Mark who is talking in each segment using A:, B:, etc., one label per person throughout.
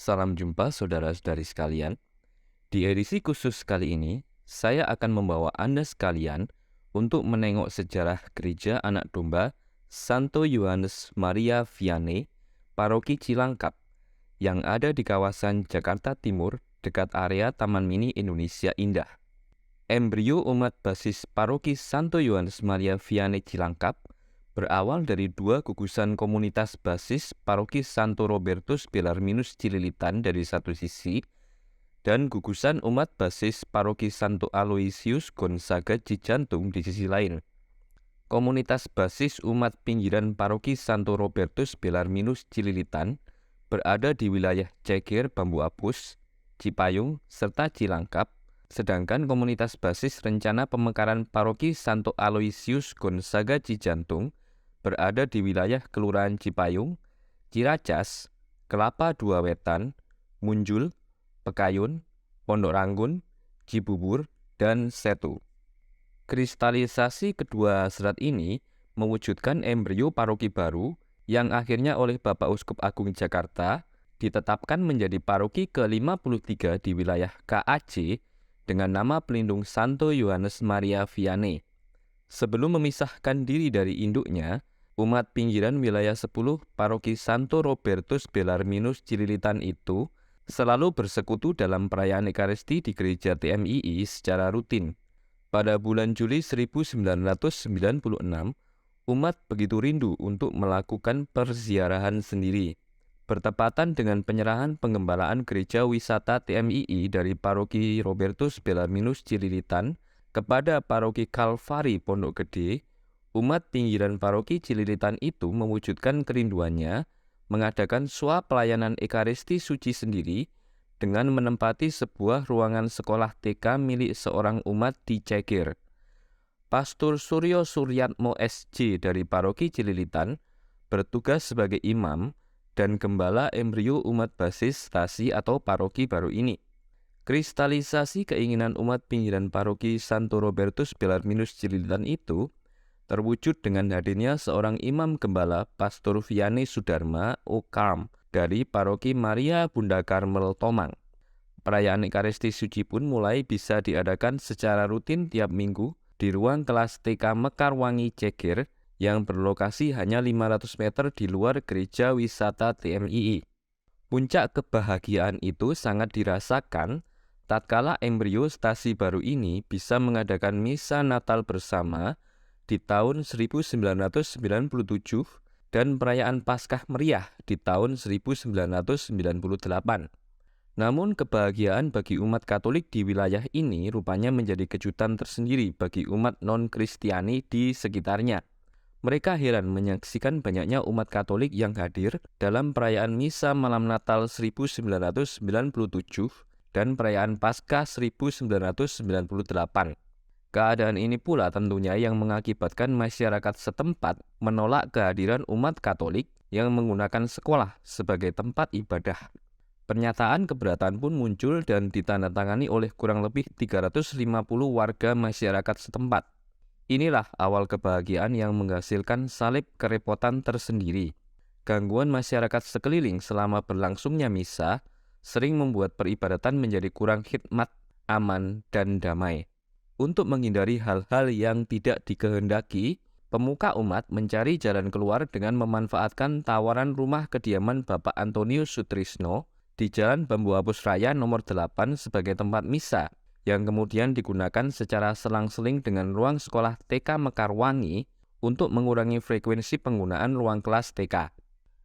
A: Salam jumpa saudara-saudari sekalian. Di edisi khusus kali ini, saya akan membawa Anda sekalian untuk menengok sejarah Gereja Anak Domba Santo Yohanes Maria Vianney, Paroki Cilangkap, yang ada di kawasan Jakarta Timur dekat area Taman Mini Indonesia Indah. Embrio umat basis Paroki Santo Yohanes Maria Vianney Cilangkap berawal dari dua gugusan komunitas basis Paroki Santo Robertus Bellarminus Cililitan dari satu sisi, dan gugusan umat basis Paroki Santo Aloysius Gonzaga Cijantung di sisi lain. Komunitas basis umat pinggiran Paroki Santo Robertus Bellarminus Cililitan berada di wilayah Ceger, Bambu Apus, Cipayung, serta Cilangkap, sedangkan komunitas basis rencana pemekaran Paroki Santo Aloysius Gonzaga Cijantung berada di wilayah Kelurahan Cipayung, Ciracas, Kelapa Dua Wetan, Munjul, Pekayun, Pondok Ranggun, Cibubur, dan Setu. Kristalisasi kedua serat ini mewujudkan embrio paroki baru yang akhirnya oleh Bapak Uskup Agung Jakarta ditetapkan menjadi paroki ke-53 di wilayah KAC dengan nama pelindung Santo Yohanes Maria Vianney. Sebelum memisahkan diri dari induknya, umat pinggiran wilayah 10 Paroki Santo Robertus Bellarminus Cililitan itu selalu bersekutu dalam perayaan Ekaristi di Gereja TMII secara rutin. Pada bulan Juli 1996, umat begitu rindu untuk melakukan perziarahan sendiri. Bertepatan dengan penyerahan pengembalaan Gereja Wisata TMII dari Paroki Robertus Bellarminus Cililitan kepada Paroki Kalvari Pondok Gede, umat pinggiran Paroki Cililitan itu mewujudkan kerinduannya mengadakan swap pelayanan Ekaristi Suci sendiri dengan menempati sebuah ruangan sekolah TK milik seorang umat di Ceger. Pastor Suryo Suryatmo SJ dari Paroki Cililitan bertugas sebagai imam dan gembala embrio umat basis stasi atau paroki baru ini. Kristalisasi keinginan umat pinggiran Paroki Santo Robertus Bellarminus Cililitan itu terwujud dengan hadirnya seorang imam gembala Pastor Vianney Sudarma Okarm dari Paroki Maria Bunda Karmel Tomang. Perayaan Ekaristi Suci pun mulai bisa diadakan secara rutin tiap minggu di ruang kelas TK Mekarwangi Ceger yang berlokasi hanya 500 meter di luar Gereja Wisata TMII. Puncak kebahagiaan itu sangat dirasakan tatkala embrio stasi baru ini bisa mengadakan misa Natal bersama di tahun 1997 dan perayaan Paskah meriah di tahun 1998. Namun kebahagiaan bagi umat Katolik di wilayah ini rupanya menjadi kejutan tersendiri bagi umat non-Kristiani di sekitarnya. Mereka heran menyaksikan banyaknya umat Katolik yang hadir dalam perayaan misa malam Natal 1997 dan perayaan Paskah 1998. Keadaan ini pula tentunya yang mengakibatkan masyarakat setempat menolak kehadiran umat Katolik yang menggunakan sekolah sebagai tempat ibadah. Pernyataan keberatan pun muncul dan ditandatangani oleh kurang lebih 350 warga masyarakat setempat. Inilah awal kebahagiaan yang menghasilkan salib kerepotan tersendiri. Gangguan masyarakat sekeliling selama berlangsungnya misa sering membuat peribadatan menjadi kurang khidmat, aman, dan damai. Untuk menghindari hal-hal yang tidak dikehendaki, pemuka umat mencari jalan keluar dengan memanfaatkan tawaran rumah kediaman Bapak Antonius Sutrisno di Jalan Bambu Apus Raya nomor 8 sebagai tempat misa, yang kemudian digunakan secara selang-seling dengan ruang sekolah TK Mekarwangi untuk mengurangi frekuensi penggunaan ruang kelas TK.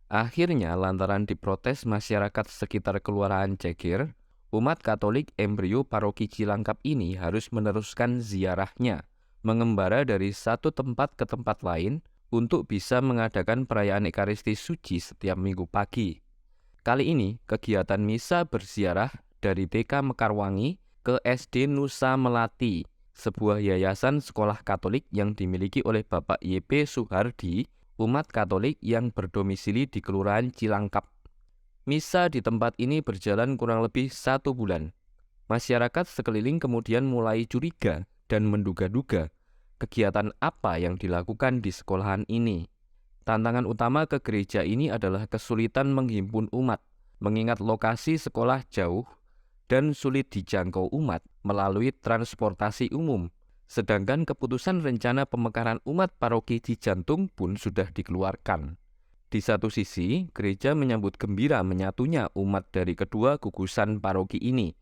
A: Akhirnya, lantaran diprotes masyarakat sekitar Kelurahan Ceger, umat Katolik embrio Paroki Cilangkap ini harus meneruskan ziarahnya, mengembara dari satu tempat ke tempat lain untuk bisa mengadakan perayaan Ekaristi Suci setiap minggu pagi. Kali ini, kegiatan misa berziarah dari TK Mekarwangi ke SD Nusa Melati, sebuah yayasan sekolah Katolik yang dimiliki oleh Bapak YP Suhardi, umat Katolik yang berdomisili di Kelurahan Cilangkap. Misa di tempat ini berjalan kurang lebih 1 bulan. Masyarakat sekeliling kemudian mulai curiga dan menduga-duga kegiatan apa yang dilakukan di sekolahan ini. Tantangan utama ke gereja ini adalah kesulitan menghimpun umat. mengingat lokasi sekolah jauh dan sulit dijangkau umat melalui transportasi umum. Sedangkan keputusan rencana pemekaran umat paroki Cijantung pun sudah dikeluarkan. Di satu sisi, gereja menyambut gembira menyatunya umat dari kedua gugusan paroki ini.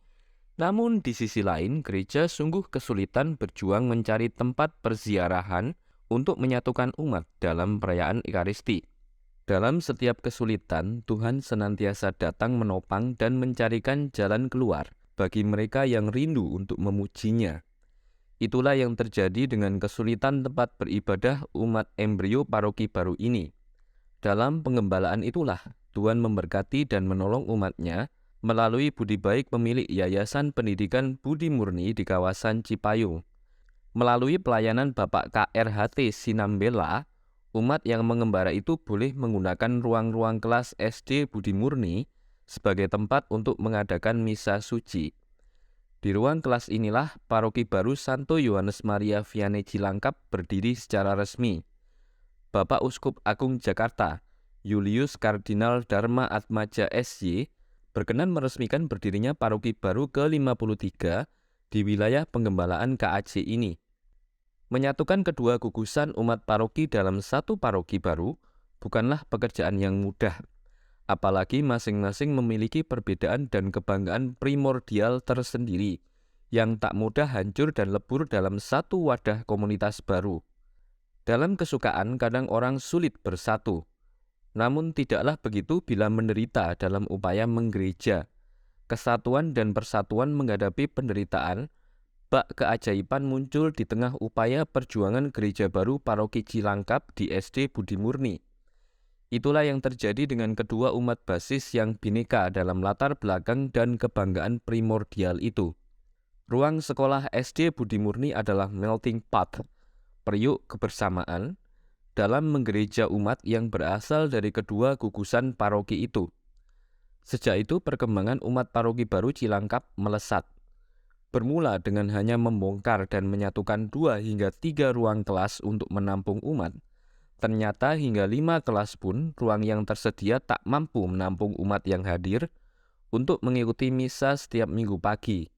A: Namun di sisi lain, gereja sungguh kesulitan berjuang mencari tempat perziarahan untuk menyatukan umat dalam perayaan Ekaristi. Dalam setiap kesulitan, Tuhan senantiasa datang menopang dan mencarikan jalan keluar bagi mereka yang rindu untuk memujinya. Itulah yang terjadi dengan kesulitan tempat beribadah umat embrio paroki baru ini. Dalam pengembalaan itulah Tuhan memberkati dan menolong umatnya melalui budi baik pemilik Yayasan Pendidikan Budi Murni di kawasan Cipayung. Melalui pelayanan Bapak KRHT Sinambela, umat yang mengembara itu boleh menggunakan ruang-ruang kelas SD Budi Murni sebagai tempat untuk mengadakan misa suci. Di ruang kelas inilah paroki baru Santo Yohanes Maria Vianney Cilangkap berdiri secara resmi. Bapak Uskup Agung Jakarta, Julius Kardinal Dharma Atmaja SY, berkenan meresmikan berdirinya paroki baru ke-53 di wilayah penggembalaan KAJ ini. Menyatukan kedua gugusan umat paroki dalam satu paroki baru bukanlah pekerjaan yang mudah. Apalagi masing-masing memiliki perbedaan dan kebanggaan primordial tersendiri yang tak mudah hancur dan lebur dalam satu wadah komunitas baru. Dalam kesukaan kadang orang sulit bersatu, namun tidaklah begitu bila menderita dalam upaya menggereja. Kesatuan dan persatuan menghadapi penderitaan, bak keajaiban muncul di tengah upaya perjuangan gereja baru paroki Cilangkap di SD Budi Murni. Itulah yang terjadi dengan kedua umat basis yang bineka dalam latar belakang dan kebanggaan primordial itu. Ruang sekolah SD Budi Murni adalah melting pot, periuk kebersamaan, dalam menggereja umat yang berasal dari kedua gugusan paroki itu. Sejak itu perkembangan umat paroki baru Cilangkap melesat. Bermula dengan hanya membongkar dan menyatukan 2 hingga 3 ruang kelas untuk menampung umat. Ternyata hingga 5 kelas pun ruang yang tersedia tak mampu menampung umat yang hadir untuk mengikuti misa setiap minggu pagi.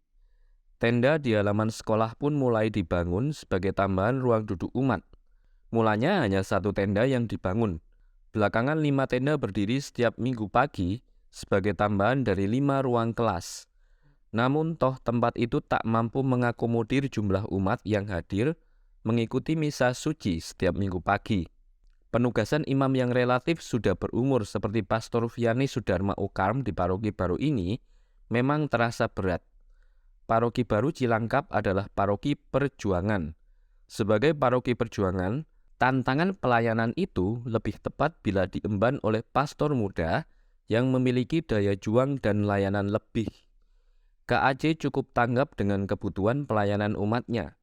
A: Tenda di halaman sekolah pun mulai dibangun sebagai tambahan ruang duduk umat. Mulanya hanya 1 tenda yang dibangun. Belakangan 5 tenda berdiri setiap minggu pagi sebagai tambahan dari 5 ruang kelas. Namun toh tempat itu tak mampu mengakomodir jumlah umat yang hadir mengikuti misa suci setiap minggu pagi. Penugasan imam yang relatif sudah berumur seperti Pastor Vianney Sudarma Okarm di paroki baru ini memang terasa berat. Paroki baru Cilangkap adalah paroki perjuangan. Sebagai paroki perjuangan, tantangan pelayanan itu lebih tepat bila diemban oleh pastor muda yang memiliki daya juang dan layanan lebih. KAJ cukup tanggap dengan kebutuhan pelayanan umatnya.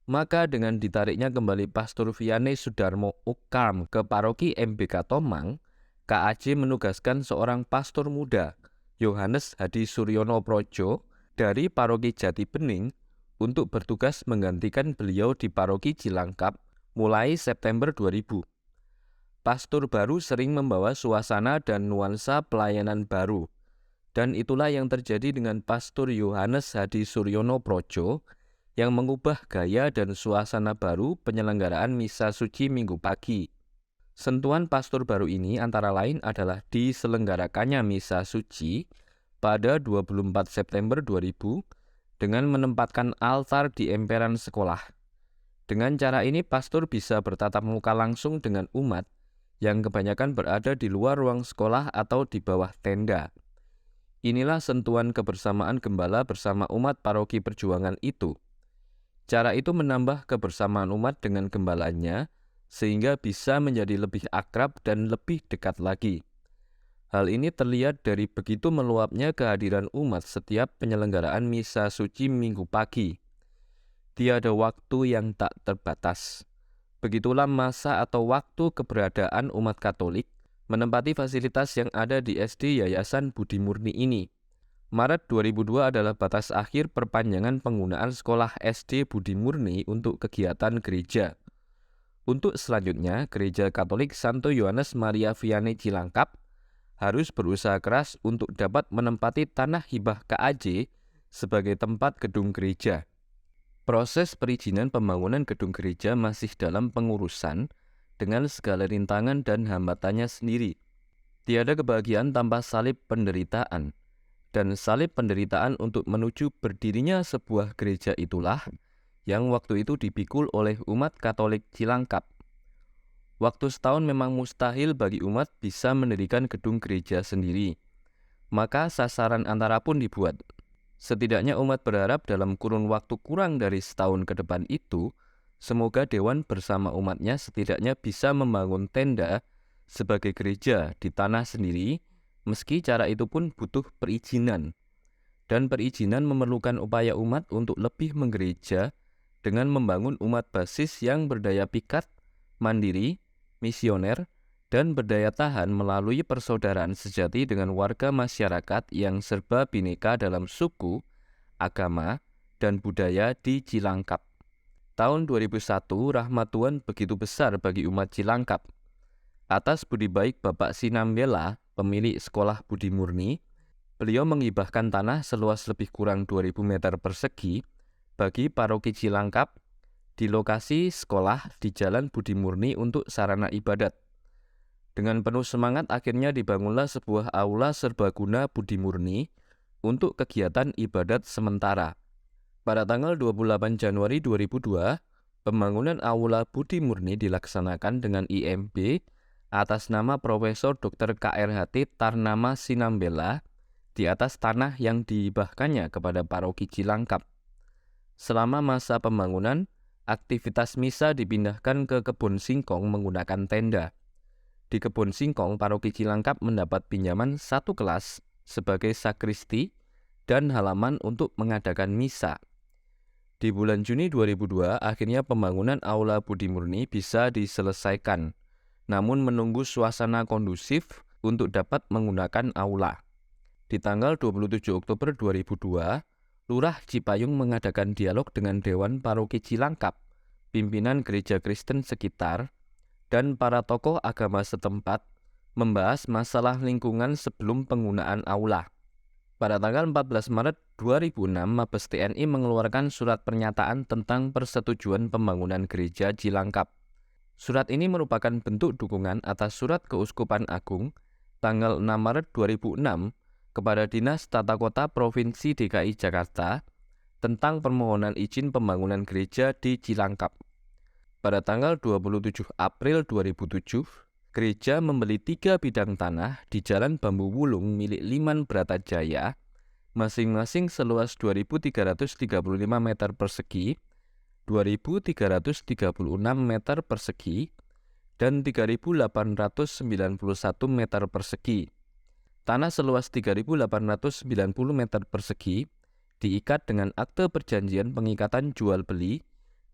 A: Maka dengan ditariknya kembali Pastor Vianney Sudarmo Okarm ke paroki MBK Tomang, KAJ menugaskan seorang pastor muda, Yohanes Hadi Suryono Projo, dari paroki Jati Bening untuk bertugas menggantikan beliau di paroki Cilangkap mulai September 2000. Pastor baru sering membawa suasana dan nuansa pelayanan baru, dan itulah yang terjadi dengan Pastor Yohanes Hadi Suryono Projo yang mengubah gaya dan suasana baru penyelenggaraan misa suci minggu pagi. Sentuhan pastor baru ini antara lain adalah diselenggarakannya misa suci pada 24 September 2000 dengan menempatkan altar di emperan sekolah. Dengan cara ini pastor bisa bertatap muka langsung dengan umat yang kebanyakan berada di luar ruang sekolah atau di bawah tenda. Inilah sentuhan kebersamaan gembala bersama umat paroki perjuangan itu. Cara itu menambah kebersamaan umat dengan gembalanya, sehingga bisa menjadi lebih akrab dan lebih dekat lagi. Hal ini terlihat dari begitu meluapnya kehadiran umat setiap penyelenggaraan misa suci minggu pagi. Tiada waktu yang tak terbatas. Begitulah masa atau waktu keberadaan umat Katolik menempati fasilitas yang ada di SD Yayasan Budi Murni ini. Maret 2002 adalah batas akhir perpanjangan penggunaan sekolah SD Budi Murni untuk kegiatan gereja. Untuk selanjutnya, Gereja Katolik Santo Yohanes Maria Vianney Cilangkap harus berusaha keras untuk dapat menempati tanah hibah KAJ sebagai tempat gedung gereja. Proses perizinan pembangunan gedung gereja masih dalam pengurusan dengan segala rintangan dan hambatannya sendiri. Tiada kebahagiaan tanpa salib penderitaan, dan salib penderitaan untuk menuju berdirinya sebuah gereja itulah yang waktu itu dipikul oleh umat Katolik Cilangkap. Waktu setahun memang mustahil bagi umat bisa mendirikan gedung gereja sendiri, maka sasaran antara pun dibuat. Setidaknya umat berharap dalam kurun waktu kurang dari setahun ke depan itu, semoga Dewan bersama umatnya setidaknya bisa membangun tenda sebagai gereja di tanah sendiri, meski cara itu pun butuh perizinan. Dan perizinan memerlukan upaya umat untuk lebih menggereja dengan membangun umat basis yang berdaya pikat, mandiri, misioner, dan berdaya tahan melalui persaudaraan sejati dengan warga masyarakat yang serba bineka dalam suku, agama, dan budaya di Cilangkap. Tahun 2001, rahmat Tuhan begitu besar bagi umat Cilangkap. Atas budi baik Bapak Sinambela, pemilik sekolah Budi Murni, beliau menghibahkan tanah seluas lebih kurang 2.000 meter persegi bagi paroki Cilangkap di lokasi sekolah di Jalan Budi Murni untuk sarana ibadat. Dengan penuh semangat akhirnya dibangunlah sebuah aula serbaguna Budi Murni untuk kegiatan ibadat sementara. Pada tanggal 28 Januari 2002, pembangunan aula Budi Murni dilaksanakan dengan IMB atas nama Profesor Dr. KRHT Tarnama Sinambela di atas tanah yang dihibahkannya kepada paroki Cilangkap. Selama masa pembangunan, aktivitas misa dipindahkan ke Kebun Singkong menggunakan tenda. Di Kebun Singkong, paroki Cilangkap mendapat pinjaman satu kelas sebagai sakristi dan halaman untuk mengadakan misa. Di bulan Juni 2002, akhirnya pembangunan aula Budi Murni bisa diselesaikan, namun menunggu suasana kondusif untuk dapat menggunakan aula. Di tanggal 27 Oktober 2002, Lurah Cipayung mengadakan dialog dengan Dewan Paroki Cilangkap, pimpinan gereja Kristen sekitar, dan para tokoh agama setempat membahas masalah lingkungan sebelum penggunaan aula. Pada tanggal 14 Maret 2006, Mabes TNI mengeluarkan surat pernyataan tentang persetujuan pembangunan gereja Cilangkap. Surat ini merupakan bentuk dukungan atas surat Keuskupan Agung tanggal 6 Maret 2006 kepada Dinas Tata Kota Provinsi DKI Jakarta tentang permohonan izin pembangunan gereja di Cilangkap. Pada tanggal 27 April 2007, gereja membeli 3 bidang tanah di Jalan Bambu Wulung milik Liman Bratajaya, masing-masing seluas 2.335 meter persegi, 2.336 meter persegi, dan 3.891 meter persegi. Tanah seluas 3.890 meter persegi diikat dengan akte perjanjian pengikatan jual-beli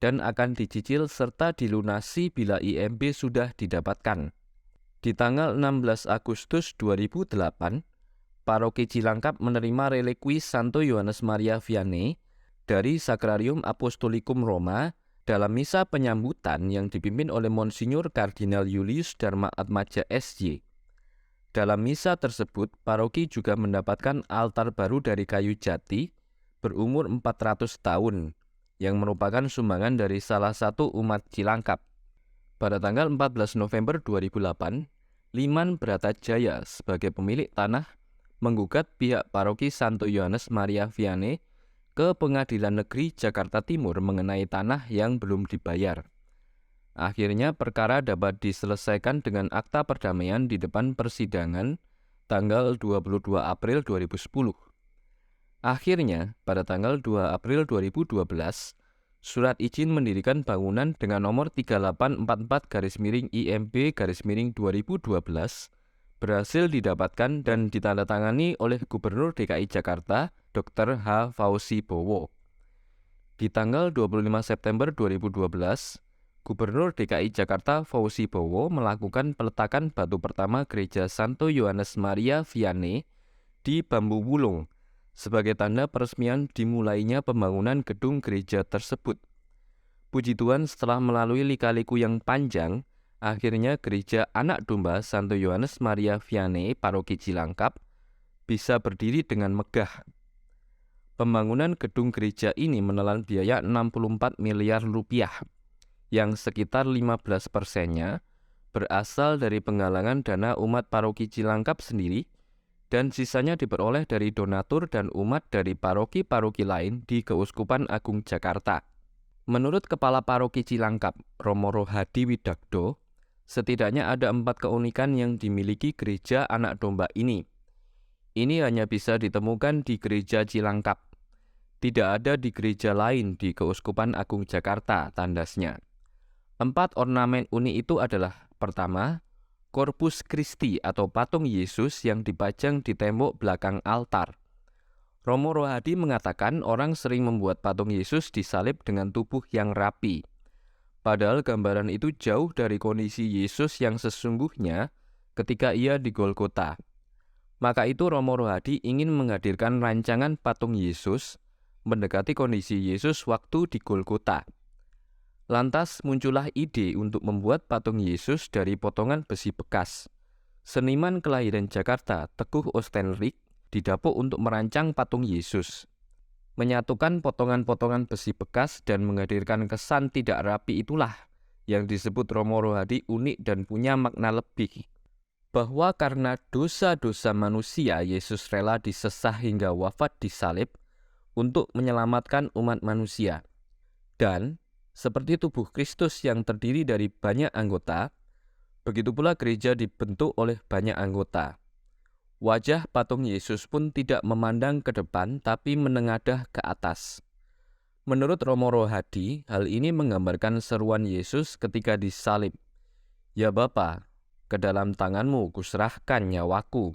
A: dan akan dicicil serta dilunasi bila IMB sudah didapatkan. Di tanggal 16 Agustus 2008, Paroki Cilangkap menerima relikwi Santo Yohanes Maria Vianney dari Sacrarium Apostolikum Roma dalam misa penyambutan yang dipimpin oleh Monsinyur Kardinal Julius Dharma Atmaja SJ. Dalam misa tersebut, paroki juga mendapatkan altar baru dari kayu jati berumur 400 tahun, yang merupakan sumbangan dari salah satu umat Cilangkap. Pada tanggal 14 November 2008, Liman Bratajaya sebagai pemilik tanah menggugat pihak paroki Santo Yohanes Maria Vianney ke Pengadilan Negeri Jakarta Timur mengenai tanah yang belum dibayar. Akhirnya perkara dapat diselesaikan dengan akta perdamaian di depan persidangan tanggal 22 April 2010. Akhirnya, pada tanggal 2 April 2012, surat izin mendirikan bangunan dengan nomor 3844-IMB-2012 berhasil didapatkan dan ditandatangani oleh Gubernur DKI Jakarta, Dr. H. Fauzi Bowo. Di tanggal 25 September 2012, Gubernur DKI Jakarta Fauzi Bowo melakukan peletakan batu pertama gereja Santo Yohanes Maria Vianney di Bambu Wulung, sebagai tanda peresmian dimulainya pembangunan gedung gereja tersebut. Puji Tuhan, setelah melalui lika-liku yang panjang, Akhirnya Gereja Anak Domba Santo Yohanes Maria Vianney Paroki Cilangkap bisa berdiri dengan megah. Pembangunan gedung gereja ini menelan biaya 64 miliar rupiah, yang sekitar 15%-nya berasal dari penggalangan dana umat Paroki Cilangkap sendiri, dan sisanya diperoleh dari donatur dan umat dari paroki-paroki lain di Keuskupan Agung Jakarta. Menurut Kepala Paroki Cilangkap, Romo Rohadi Widagdo, setidaknya ada 4 keunikan yang dimiliki gereja anak domba ini. Ini hanya bisa ditemukan di gereja Cilangkap. Tidak ada di gereja lain di Keuskupan Agung Jakarta, tandasnya. 4 ornamen unik itu adalah: pertama, Corpus Christi atau patung Yesus yang dipajang di tembok belakang altar. Romo Rohadi mengatakan orang sering membuat patung Yesus disalib dengan tubuh yang rapi. Padahal gambaran itu jauh dari kondisi Yesus yang sesungguhnya ketika ia di Golgota. Maka itu Romo Rohadi ingin menghadirkan rancangan patung Yesus mendekati kondisi Yesus waktu di Golgota. Lantas muncullah ide untuk membuat patung Yesus dari potongan besi bekas. Seniman kelahiran Jakarta, Teguh Ostenrik, didapuk untuk merancang patung Yesus. Menyatukan potongan-potongan besi bekas dan menghadirkan kesan tidak rapi itulah yang disebut Romo Rohadi unik dan punya makna lebih. Bahwa karena dosa-dosa manusia, Yesus rela disesah hingga wafat di salib untuk menyelamatkan umat manusia. Dan seperti tubuh Kristus yang terdiri dari banyak anggota, begitu pula gereja dibentuk oleh banyak anggota. Wajah patung Yesus pun tidak memandang ke depan, tapi menengadah ke atas. Menurut Romo Rohadi, hal ini menggambarkan seruan Yesus ketika disalib. Ya Bapa, ke dalam tanganmu kuserahkan nyawaku.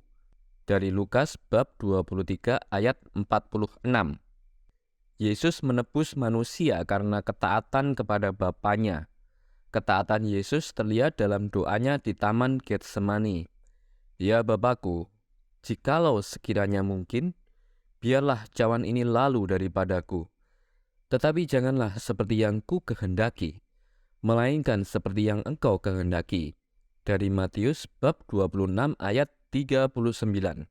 A: Dari Lukas bab 23 ayat 46. Yesus menebus manusia karena ketaatan kepada Bapanya. Ketaatan Yesus terlihat dalam doanya di Taman Getsemani. Ya Bapakku, jikalau sekiranya mungkin, biarlah cawan ini lalu daripadaku. Tetapi janganlah seperti yang ku kehendaki, melainkan seperti yang Engkau kehendaki. Dari Matius bab 26 ayat 39.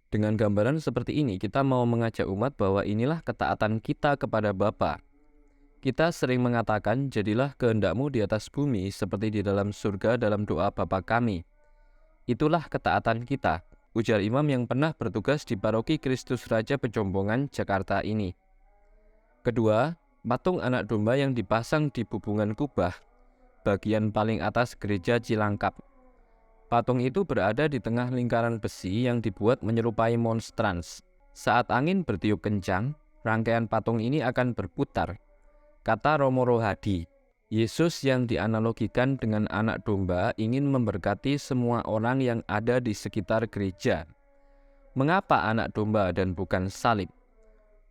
A: Dengan gambaran seperti ini, kita mau mengajak umat bahwa inilah ketaatan kita kepada Bapa. Kita sering mengatakan, jadilah kehendakmu di atas bumi seperti di dalam surga dalam doa Bapa kami. Itulah ketaatan kita, ujar imam yang pernah bertugas di Paroki Kristus Raja Pejombongan, Jakarta ini. Kedua, patung anak domba yang dipasang di Bubungan Kubah, bagian paling atas gereja Cilangkap. Patung itu berada di tengah lingkaran besi yang dibuat menyerupai monstrans. Saat angin bertiup kencang, rangkaian patung ini akan berputar. Kata Romo Rohadi, Yesus yang dianalogikan dengan anak domba ingin memberkati semua orang yang ada di sekitar gereja. Mengapa anak domba dan bukan salib?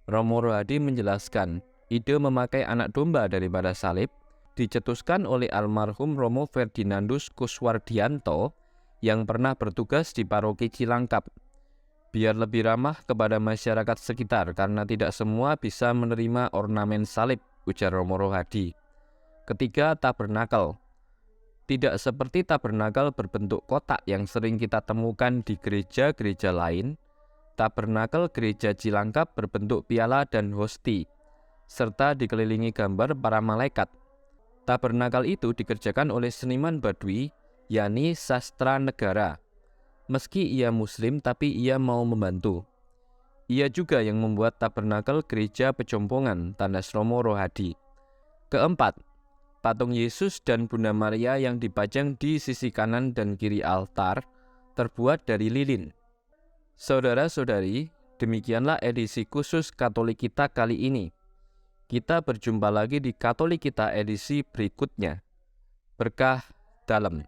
A: Romo Rohadi menjelaskan, ide memakai anak domba daripada salib dicetuskan oleh almarhum Romo Ferdinandus Kuswardianto yang pernah bertugas di Paroki Cilangkap. Biar lebih ramah kepada masyarakat sekitar karena tidak semua bisa menerima ornamen salib, ujar Romo Rohadi. Ketiga, tabernakel. Tidak seperti tabernakel berbentuk kotak yang sering kita temukan di gereja-gereja lain, tabernakel gereja Cilangkap berbentuk piala dan hosti, serta dikelilingi gambar para malaikat. Tabernakel itu dikerjakan oleh seniman Badui, yakni Sastra Negara. Meski ia Muslim, tapi ia mau membantu. Ia juga yang membuat tabernakel gereja Pejombongan, tandas Romo Rohadi. Keempat, patung Yesus dan Bunda Maria yang dipajang di sisi kanan dan kiri altar terbuat dari lilin. Saudara-saudari, demikianlah edisi khusus Katolik kita kali ini. Kita berjumpa lagi di Katolik kita edisi berikutnya. Berkah dalam.